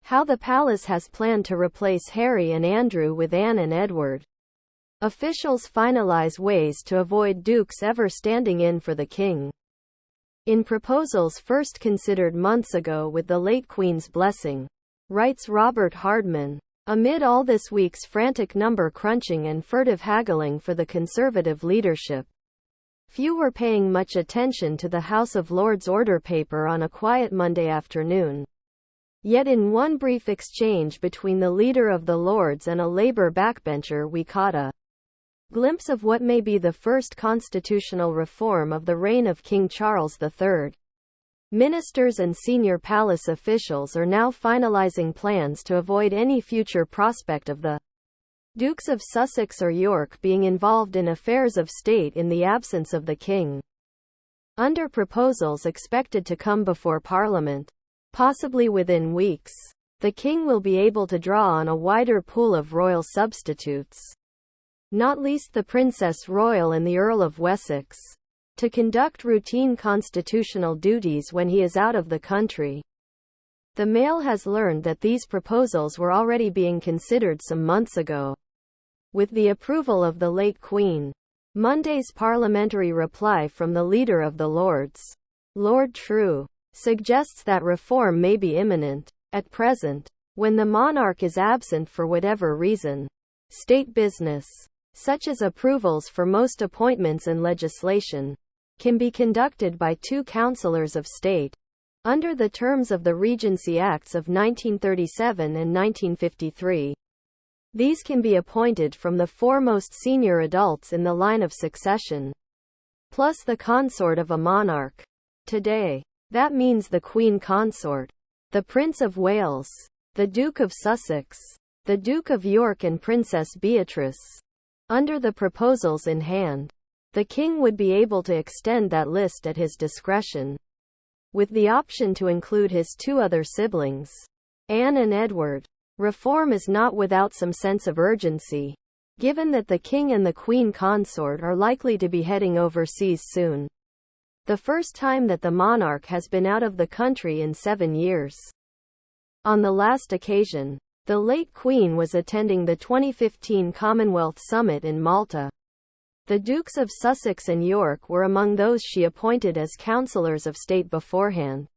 How the palace has planned to replace Harry and Andrew with Anne and Edward. Officials finalize ways to avoid dukes ever standing in for the king. In proposals first considered months ago with the late Queen's blessing, writes Robert Hardman. Amid all this week's frantic number crunching and furtive haggling for the Conservative leadership, few were paying much attention to the House of Lords order paper on a quiet Monday afternoon. Yet in one brief exchange between the leader of the Lords and a Labour backbencher we caught a glimpse of what may be the first constitutional reform of the reign of King Charles III. Ministers and senior palace officials are now finalising plans to avoid any future prospect of the Dukes of Sussex or York being involved in affairs of state in the absence of the king. Under proposals expected to come before Parliament, possibly within weeks, the king will be able to draw on a wider pool of royal substitutes, not least the Princess Royal and the Earl of Wessex, to conduct routine constitutional duties when he is out of the country. The Mail has learned that these proposals were already being considered some months ago. With the approval of the late Queen, Monday's parliamentary reply from the leader of the Lords, Lord True, suggests that reform may be imminent. At present, when the monarch is absent for whatever reason, state business, such as approvals for most appointments and legislation, can be conducted by two councillors of state, under the terms of the Regency Acts of 1937 and 1953. These can be appointed from the foremost senior adults in the line of succession, plus the consort of a monarch. Today, that means the Queen Consort, the Prince of Wales, the Duke of Sussex, the Duke of York and Princess Beatrice. Under the proposals in hand, the king would be able to extend that list at his discretion, with the option to include his two other siblings, Anne and Edward. Reform is not without some sense of urgency, given that the king and the Queen Consort are likely to be heading overseas soon. The first time that the monarch has been out of the country in 7 years. On the last occasion, the late Queen was attending the 2015 Commonwealth Summit in Malta. The Dukes of Sussex and York were among those she appointed as councillors of state beforehand.